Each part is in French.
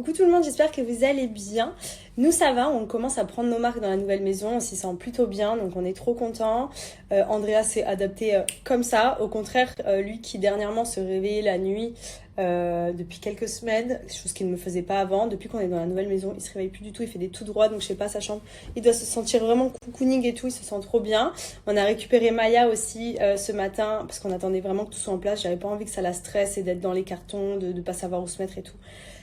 Coucou tout le monde, j'espère que vous allez bien. Nous ça va, on commence à prendre nos marques dans la nouvelle maison, on s'y sent plutôt bien, donc on est trop contents. Andrea s'est adapté comme ça, au contraire, lui qui dernièrement se réveillait la nuit depuis quelques semaines, chose qu'il ne me faisait pas avant. Depuis qu'on est dans la nouvelle maison, il se réveille plus du tout, il fait des tout droits, donc je sais pas, sa chambre, il doit se sentir vraiment cocooning et tout, il se sent trop bien. On a récupéré Maya aussi ce matin, parce qu'on attendait vraiment que tout soit en place, j'avais pas envie que ça la stresse et d'être dans les cartons, de pas savoir où se mettre et tout.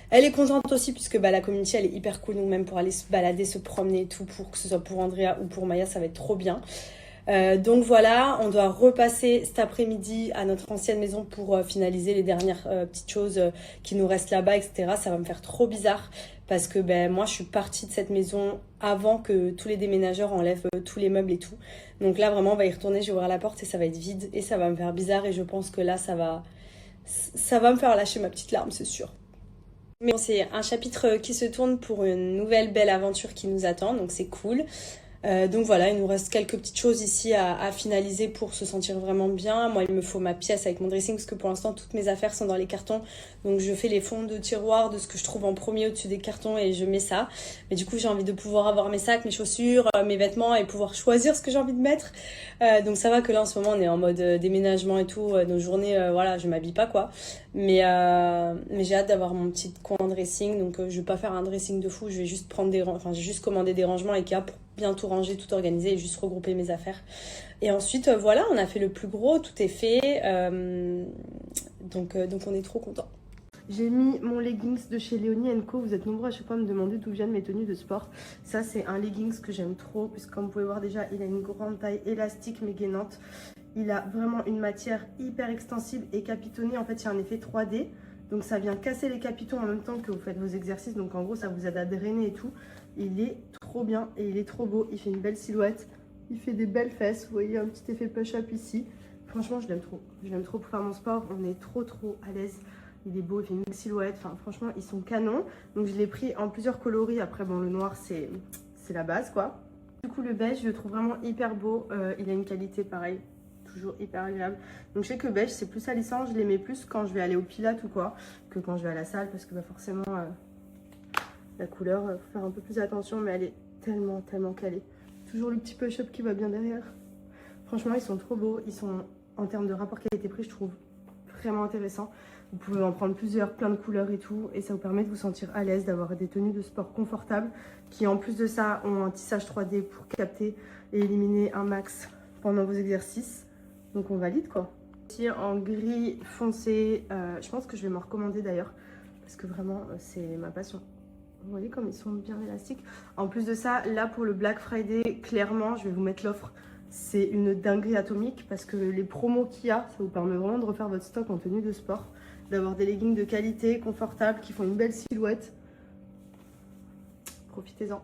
Elle est contente aussi puisque la community elle est hyper cool, donc même pour aller se balader, se promener et tout, pour que ce soit pour Andrea ou pour Maya, ça va être trop bien. Donc voilà, on doit repasser cet après-midi à notre ancienne maison pour finaliser les dernières petites choses qui nous restent là-bas, etc. Ça va me faire trop bizarre parce que moi je suis partie de cette maison avant que tous les déménageurs enlèvent tous les meubles et tout. Donc là vraiment on va y retourner, je vais ouvrir la porte et ça va être vide et ça va me faire bizarre et je pense que là ça va me faire lâcher ma petite larme, c'est sûr. Mais bon, c'est un chapitre qui se tourne pour une nouvelle belle aventure qui nous attend, donc c'est cool. Donc voilà, il nous reste quelques petites choses ici à finaliser pour se sentir vraiment bien. Moi, il me faut ma pièce avec mon dressing parce que pour l'instant, toutes mes affaires sont dans les cartons. Donc je fais les fonds de tiroir de ce que je trouve en premier au-dessus des cartons et je mets ça. Mais du coup, j'ai envie de pouvoir avoir mes sacs, mes chaussures, mes vêtements et pouvoir choisir ce que j'ai envie de mettre. Donc ça va que là, en ce moment, on est en mode déménagement et tout. Nos journées, voilà, je m'habille pas quoi. Mais j'ai hâte d'avoir mon petit coin dressing. Donc je vais pas faire un dressing de fou. Je vais juste j'ai juste commandé des rangements Ikea pour bien tout ranger, tout organiser et juste regrouper mes affaires. Et ensuite, voilà, on a fait le plus gros, tout est fait. Donc on est trop contents. J'ai mis mon leggings de chez Léonie Co. Vous êtes nombreux à chaque fois à me demander d'où viennent mes tenues de sport. Ça, c'est un leggings que j'aime trop, puisque comme vous pouvez voir déjà, il a une grande taille élastique mais gainante. Il a vraiment une matière hyper extensible et capitonnée. En fait, il y a un effet 3D. Donc ça vient casser les capitons en même temps que vous faites vos exercices. Donc en gros, ça vous aide à drainer et tout. Il est trop bien et il est trop beau. Il fait une belle silhouette. Il fait des belles fesses. Vous voyez un petit effet push-up ici. Franchement, je l'aime trop. Je l'aime trop pour faire mon sport. On est trop à l'aise. Il est beau, il fait une belle silhouette. Enfin, franchement, ils sont canons. Donc je l'ai pris en plusieurs coloris. Après, bon, le noir, c'est la base, quoi. Du coup, le beige, je le trouve vraiment hyper beau. Il a une qualité pareille. Toujours hyper agréable. Donc je sais que beige c'est plus salissant, je les mets plus quand je vais aller au pilates ou quoi que quand je vais à la salle parce que forcément la couleur, faut faire un peu plus attention mais elle est tellement calée. Toujours le petit push-up qui va bien derrière. Franchement ils sont trop beaux, ils sont en termes de rapport qualité-prix je trouve vraiment intéressant. Vous pouvez en prendre plusieurs, plein de couleurs et tout et ça vous permet de vous sentir à l'aise, d'avoir des tenues de sport confortables qui en plus de ça ont un tissage 3D pour capter et éliminer un max pendant vos exercices. Donc on valide quoi. Ici en gris foncé, je pense que je vais m'en recommander d'ailleurs parce que vraiment c'est ma passion. Vous voyez comme ils sont bien élastiques. En plus de ça, là pour le Black Friday, clairement je vais vous mettre l'offre. C'est une dinguerie atomique parce que les promos qu'il y a, ça vous permet vraiment de refaire votre stock en tenue de sport. D'avoir des leggings de qualité, confortables, qui font une belle silhouette. Profitez-en.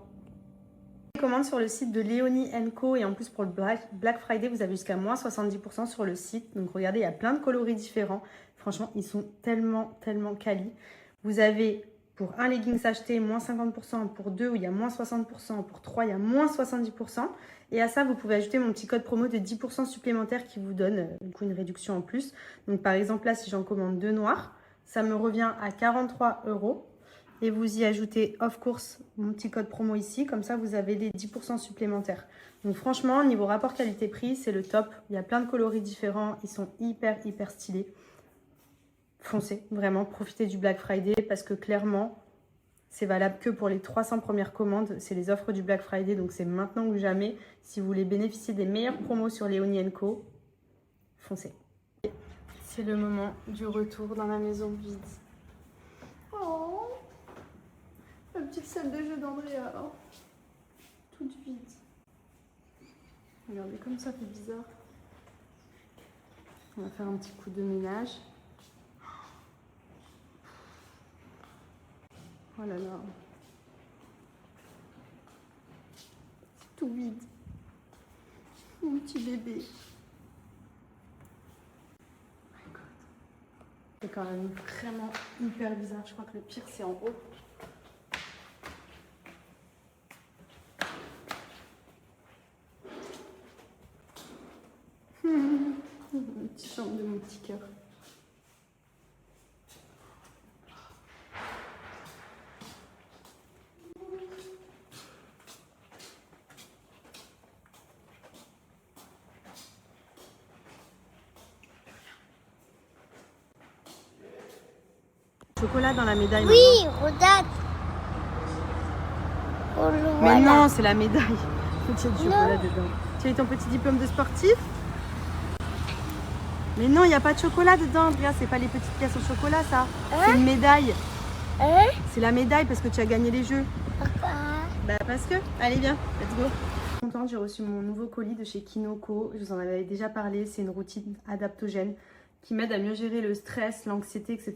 Commande sur le site de Léonie Co et en plus pour le Black Friday vous avez jusqu'à moins 70% sur le site, donc regardez il y a plein de coloris différents, franchement ils sont tellement quali. Vous avez pour un leggings acheté moins 50%, pour deux où il y a moins 60%, pour trois il y a moins 70% et à ça vous pouvez ajouter mon petit code promo de 10% supplémentaire qui vous donne du coup une réduction en plus. Donc par exemple là si j'en commande deux noirs ça me revient à 43 €. Et vous y ajoutez of course mon petit code promo ici, comme ça vous avez les 10% supplémentaires. Donc franchement, niveau rapport qualité-prix, c'est le top. Il y a plein de coloris différents, ils sont hyper stylés. Foncez, vraiment, profitez du Black Friday parce que clairement, c'est valable que pour les 300 premières commandes. C'est les offres du Black Friday, donc c'est maintenant ou jamais. Si vous voulez bénéficier des meilleures promos sur Léonie Co, foncez. C'est le moment du retour dans la maison vide. Oh, la petite salle de jeu d'Andrea, toute vide. Regardez comme ça fait bizarre. On va faire un petit coup de ménage. Oh là là. C'est tout vide. Mon petit bébé. C'est quand même vraiment hyper bizarre. Je crois que le pire c'est en haut. Une petite chambre de mon petit cœur. chocolat dans la médaille. Oui, regarde. Mais non, c'est la médaille. Il y a du chocolat dedans. Tu as eu ton petit diplôme de sportif? Mais non, il n'y a pas de chocolat dedans, Andrea. C'est pas les petites pièces au chocolat, ça. C'est une médaille. C'est la médaille parce que tu as gagné les jeux. Bah parce que. Allez, viens, let's go. Contente, j'ai reçu mon nouveau colis de chez Kinoko. Je vous en avais déjà parlé. C'est une routine adaptogène qui m'aide à mieux gérer le stress, l'anxiété, etc.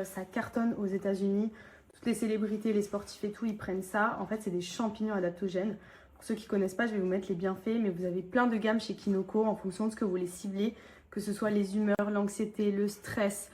Ça cartonne aux États-Unis. Toutes les célébrités, les sportifs et tout, ils prennent ça. En fait, c'est des champignons adaptogènes. Pour ceux qui ne connaissent pas, je vais vous mettre les bienfaits. Mais vous avez plein de gammes chez Kinoko en fonction de ce que vous voulez cibler. Que ce soit les humeurs, l'anxiété, le stress,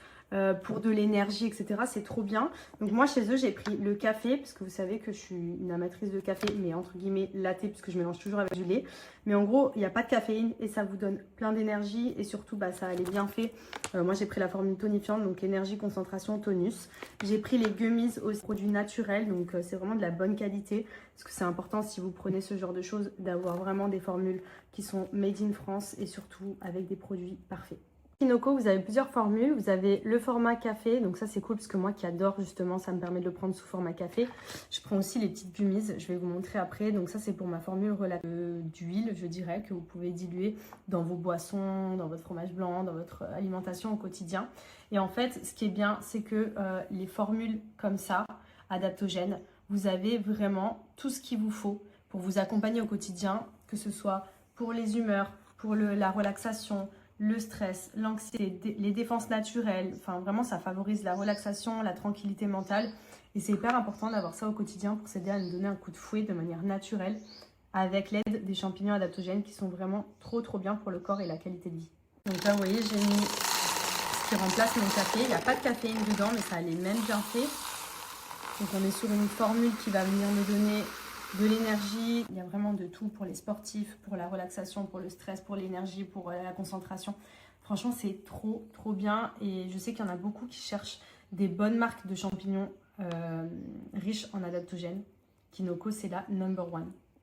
pour de l'énergie, etc. C'est trop bien. Donc moi, chez eux, j'ai pris le café. Parce que vous savez que je suis une amatrice de café. Mais entre guillemets, latte, puisque je mélange toujours avec du lait. Mais en gros, il n'y a pas de caféine. Et ça vous donne plein d'énergie. Et surtout, bah, ça a les bienfaits. Moi, j'ai pris la formule tonifiante. Donc énergie, concentration, tonus. J'ai pris les gummies aussi, produits naturels. Donc c'est vraiment de la bonne qualité. Parce que c'est important, si vous prenez ce genre de choses, d'avoir vraiment des formules qui sont made in France et surtout avec des produits parfaits. Kinoko, vous avez plusieurs formules. Vous avez le format café, donc ça c'est cool parce que moi qui adore justement, ça me permet de le prendre sous format café. Je prends aussi les petites gummies, je vais vous montrer après. Donc ça c'est pour ma formule d'huile, je dirais, que vous pouvez diluer dans vos boissons, dans votre fromage blanc, dans votre alimentation au quotidien. Et en fait, ce qui est bien, c'est que les formules comme ça, adaptogènes, vous avez vraiment tout ce qu'il vous faut pour vous accompagner au quotidien, que ce soit pour les humeurs, pour la relaxation, le stress, l'anxiété, les défenses naturelles. Enfin, vraiment, ça favorise la relaxation, la tranquillité mentale. Et c'est hyper important d'avoir ça au quotidien pour s'aider à nous donner un coup de fouet de manière naturelle avec l'aide des champignons adaptogènes qui sont vraiment trop bien pour le corps et la qualité de vie. Donc là, vous voyez, j'ai mis ce qui remplace mon café. Il n'y a pas de caféine dedans, mais ça a les mêmes bienfaits. Donc on est sur une formule qui va venir nous donner de l'énergie. Il y a vraiment de tout pour les sportifs, pour la relaxation, pour le stress, pour l'énergie, pour la concentration. Franchement, c'est trop bien. Et je sais qu'il y en a beaucoup qui cherchent des bonnes marques de champignons riches en adaptogènes. Kinoko, c'est la #1.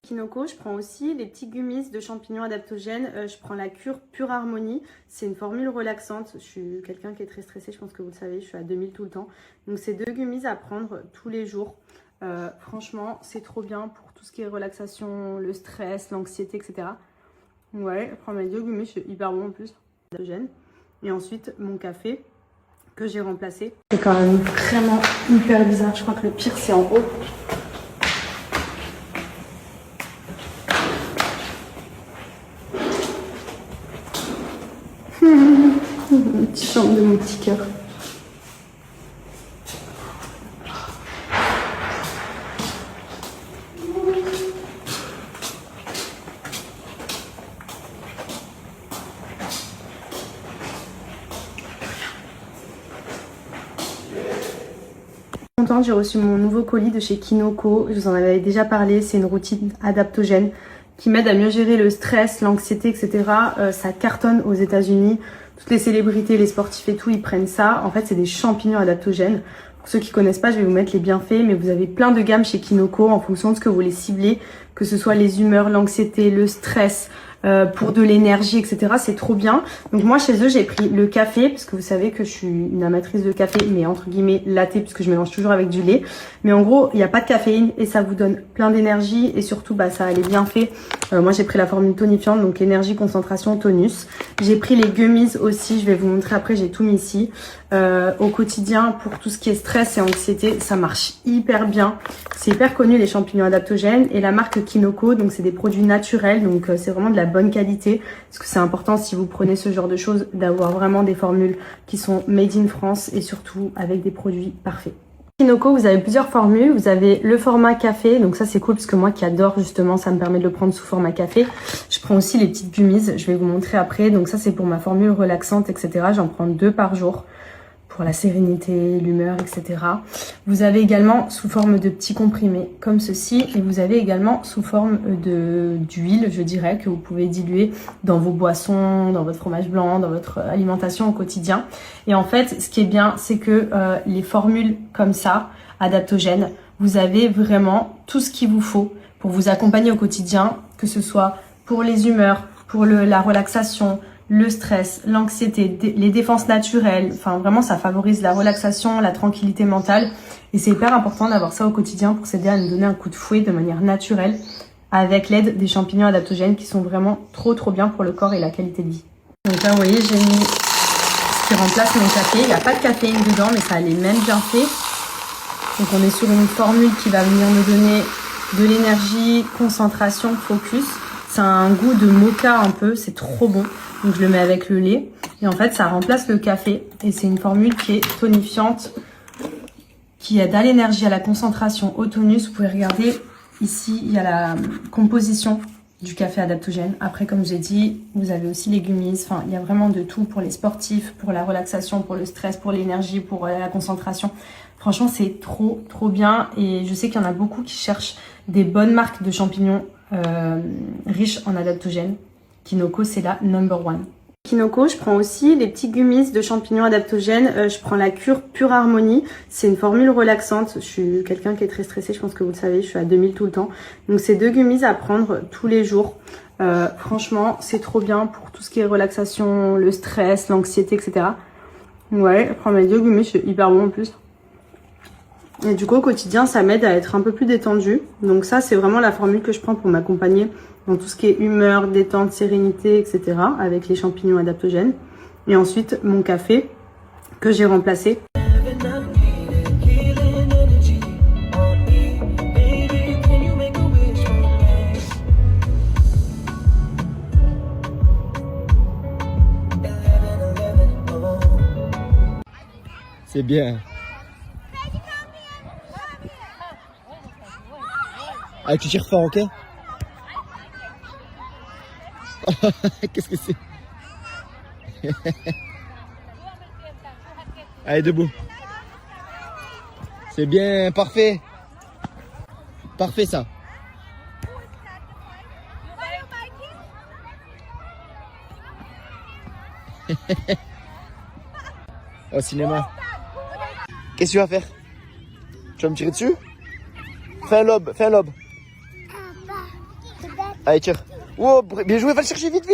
Kinoko, je prends aussi les petits gummies de champignons adaptogènes. Je prends la cure Pure Harmonie. C'est une formule relaxante. Je suis quelqu'un qui est très stressé, je pense que vous le savez. Je suis à 2000 tout le temps. Donc, c'est 2 gummies à prendre tous les jours. Franchement, c'est trop bien pour tout ce qui est relaxation, le stress, l'anxiété, etc. Ouais, je prends mes 2 gummies, c'est hyper bon en plus. Et ensuite, mon café que j'ai remplacé. C'est quand même vraiment hyper bizarre. Je crois que le pire, c'est en haut. Un petit chambre de mon petit cœur. J'ai reçu mon nouveau colis de chez Kinoko. Je vous en avais déjà parlé. C'est une routine adaptogène qui m'aide à mieux gérer le stress, l'anxiété, etc. Ça cartonne aux États-Unis. Toutes les célébrités, les sportifs et tout, ils prennent ça. En fait, c'est des champignons adaptogènes. Pour ceux qui ne connaissent pas, je vais vous mettre les bienfaits. Mais vous avez plein de gammes chez Kinoko en fonction de ce que vous voulez cibler. Que ce soit les humeurs, l'anxiété, le stress, pour de l'énergie, etc. C'est trop bien. Donc moi, chez eux, j'ai pris le café, parce que vous savez que je suis une amatrice de café, mais entre guillemets latte, puisque je mélange toujours avec du lait. Mais en gros, il n'y a pas de caféine et ça vous donne plein d'énergie. Et surtout, bah, ça a les bienfaits. Moi, j'ai pris la formule tonifiante, donc énergie, concentration, tonus. J'ai pris les gummies aussi, je vais vous montrer après, j'ai tout mis ici. Au quotidien, pour tout ce qui est stress et anxiété, ça marche hyper bien. C'est hyper connu, les champignons adaptogènes. Et la marque Kinoko, donc c'est des produits naturels, donc c'est vraiment de la bonne qualité. Parce que c'est important, si vous prenez ce genre de choses, d'avoir vraiment des formules qui sont made in France et surtout avec des produits parfaits. Kinoko, vous avez plusieurs formules. Vous avez le format café, donc ça c'est cool parce que moi qui adore justement, ça me permet de le prendre sous format café. Je prends aussi les petites gummies, je vais vous montrer après. Donc ça c'est pour ma formule relaxante, etc. J'en prends 2 par jour pour la sérénité, l'humeur, etc. Vous avez également sous forme de petits comprimés comme ceci. Et vous avez également sous forme d'huile, je dirais, que vous pouvez diluer dans vos boissons, dans votre fromage blanc, dans votre alimentation au quotidien. Et en fait, ce qui est bien, c'est que les formules comme ça, adaptogènes, vous avez vraiment tout ce qu'il vous faut pour vous accompagner au quotidien, que ce soit pour les humeurs, pour la relaxation, le stress, l'anxiété, les défenses naturelles. Enfin, vraiment, ça favorise la relaxation, la tranquillité mentale. Et c'est hyper important d'avoir ça au quotidien pour s'aider à nous donner un coup de fouet de manière naturelle avec l'aide des champignons adaptogènes qui sont vraiment trop bien pour le corps et la qualité de vie. Donc là, vous voyez, j'ai mis ce qui remplace mon café. Il n'y a pas de caféine dedans, mais ça a les mêmes bienfaits. Donc on est sur une formule qui va venir nous donner de l'énergie, concentration, focus. Ça a un goût de mocha un peu, c'est trop bon. Donc je le mets avec le lait. Et en fait, ça remplace le café. Et c'est une formule qui est tonifiante, qui aide à l'énergie, à la concentration, au tonus. Vous pouvez regarder ici, il y a la composition du café adaptogène. Après, comme j'ai dit, vous avez aussi les gummies. Enfin, il y a vraiment de tout pour les sportifs, pour la relaxation, pour le stress, pour l'énergie, pour la concentration. Franchement, c'est trop bien. Et je sais qu'il y en a beaucoup qui cherchent des bonnes marques de champignons riches en adaptogènes. Kinoko, c'est la number one. Kinoko, je prends aussi les petits gummies de champignons adaptogènes. Je prends la cure Pure Harmonie. C'est une formule relaxante. Je suis quelqu'un qui est très stressé, je pense que vous le savez. Je suis à 2000 tout le temps. Donc, c'est 2 gummies à prendre tous les jours. Franchement, c'est trop bien pour tout ce qui est relaxation, le stress, l'anxiété, etc. Ouais, je prends mes 2 gummies, c'est hyper bon en plus. Et du coup, au quotidien, ça m'aide à être un peu plus détendue. Donc ça, c'est vraiment la formule que je prends pour m'accompagner dans tout ce qui est humeur, détente, sérénité, etc. avec les champignons adaptogènes. Et ensuite, mon café que j'ai remplacé. C'est bien. Allez, tu tires fort, ok? Qu'est-ce que c'est? Allez, debout. C'est bien, parfait. Parfait, ça. Au cinéma. Qu'est-ce que tu vas faire? Tu vas me tirer dessus? Fais un lob, fais un lob. Allez, tire. Wow, bien joué, va le chercher, vite.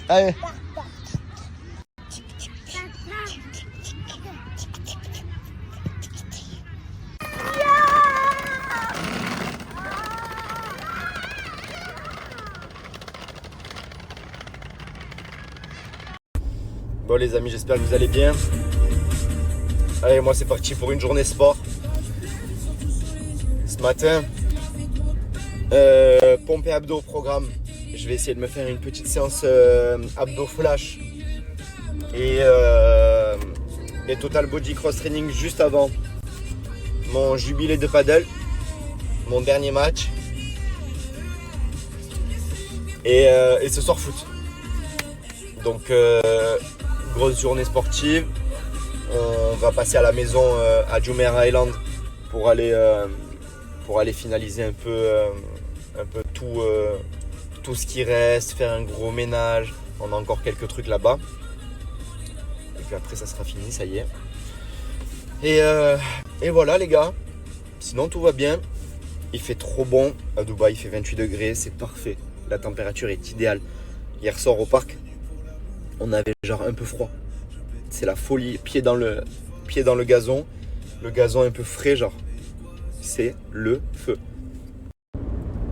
Allez. Bon les amis, j'espère que vous allez bien. Allez, moi c'est parti pour une journée sport. Ce matin, pompe et abdos au programme. Je vais essayer de me faire une petite séance abdos flash et total body cross training juste avant mon jubilé de paddle, mon dernier match. Et ce soir foot. Donc grosse journée sportive. On va passer à la maison à Jumeirah Island pour aller finaliser un peu tout ce qui reste, faire un gros ménage. On a encore quelques trucs là-bas. Et puis après ça sera fini, ça y est. Et voilà les gars. Sinon tout va bien. Il fait trop bon à Dubaï, il fait 28 degrés, c'est parfait. La température est idéale. Hier soir au parc, on avait genre un peu froid. C'est la folie, pied dans le gazon. Le gazon un peu frais, genre. C'est le feu.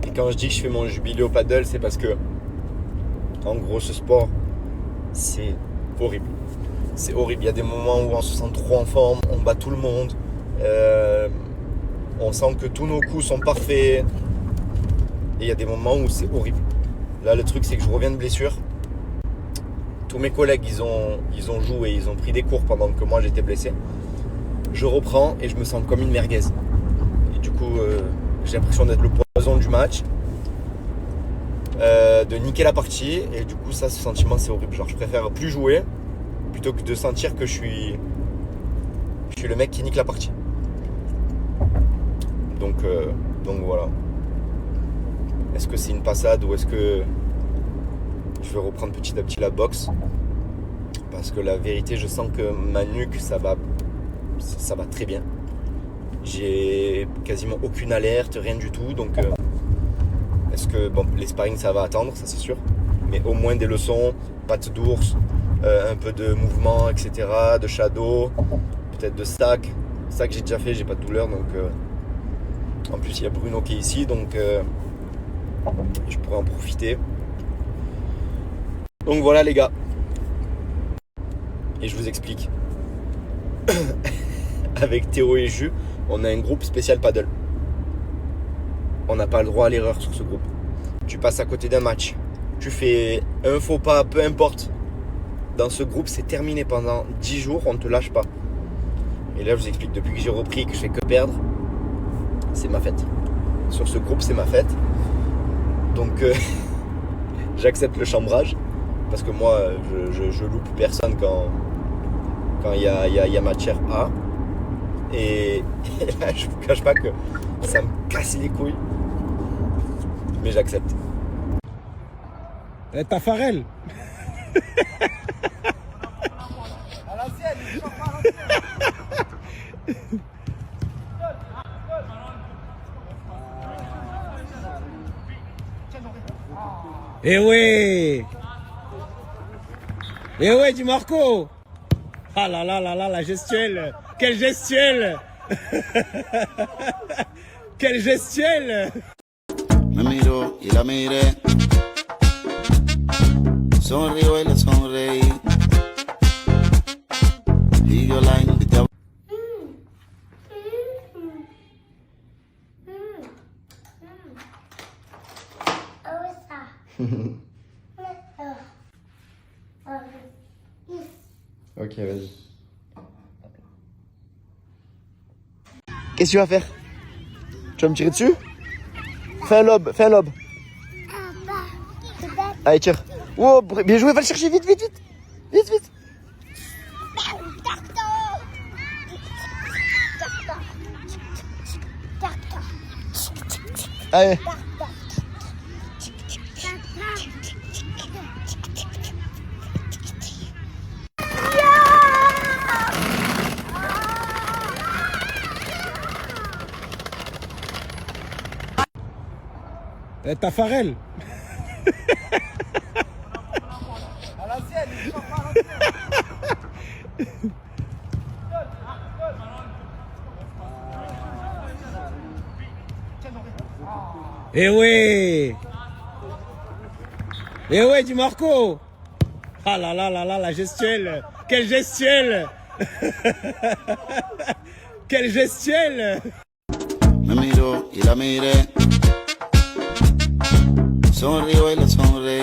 Et quand je dis que je fais mon jubilé au paddle, c'est parce que, en gros, ce sport, c'est horrible. C'est horrible. Il y a des moments où on se sent trop en forme, on bat tout le monde. On sent que tous nos coups sont parfaits. Et il y a des moments où c'est horrible. Là, le truc, c'est que je reviens de blessure. Tous mes collègues, ils ont joué, ils ont pris des cours pendant que moi, j'étais blessé. Je reprends et je me sens comme une merguez. Et du coup, j'ai l'impression d'être le poison du match. De niquer la partie. Et du coup, ça, ce sentiment, c'est horrible. Genre, je préfère plus jouer plutôt que de sentir que je suis le mec qui nique la partie. Donc voilà. Est-ce que c'est une passade ou est-ce que je vais reprendre petit à petit la boxe? Parce que la vérité, je sens que ma nuque, ça va très bien. J'ai quasiment aucune alerte, rien du tout. Donc, est-ce que bon, les sparring ça va attendre, ça c'est sûr. Mais au moins des leçons, pattes d'ours, un peu de mouvement, etc. De shadow, peut-être de stack. Stack j'ai déjà fait, j'ai pas de douleur. Donc, en plus, il y a Bruno qui est ici, donc je pourrais en profiter. Donc voilà les gars. Et je vous explique. Avec Théo et Jus, on a un groupe spécial paddle. On n'a pas le droit à l'erreur sur ce groupe. Tu passes à côté d'un match, tu fais un faux pas, peu importe. Dans ce groupe, c'est terminé pendant 10 jours, on ne te lâche pas. Et là, je vous explique, depuis que j'ai repris et que je fais que perdre, c'est ma fête. Sur ce groupe, c'est ma fête. Donc, j'accepte le chambrage. Parce que moi, je loupe personne quand il y a matière A. Et là, je ne vous cache pas que ça me casse les couilles. Mais j'accepte. Tafarel. À l'ancienne, il chante pas à l'ancienne. Eh ouais. Eh ouais, Di Marco. Ah là là là là, la gestuelle. Quelle gestuelle. Quelle gestuelle. Me miró y la miré, sonrió y le sonreí, y yo la invité a... Ok, vas-y. Qu'est-ce que tu vas faire? Tu vas me tirer dessus? Fais un lob, fais un lob. Allez, tire. Oh, bien joué, va le chercher, vite, vite, vite. Vite, vite. Allez. Tafarel. À l'ancienne, il chante pas à l'ancienne. Eh ouais. Eh ouais, Di Marco. Ah là là là là, la gestuelle. Quelle gestuelle. Quelle gestuelle. Me miró y la miré, sonrió y le sonreí.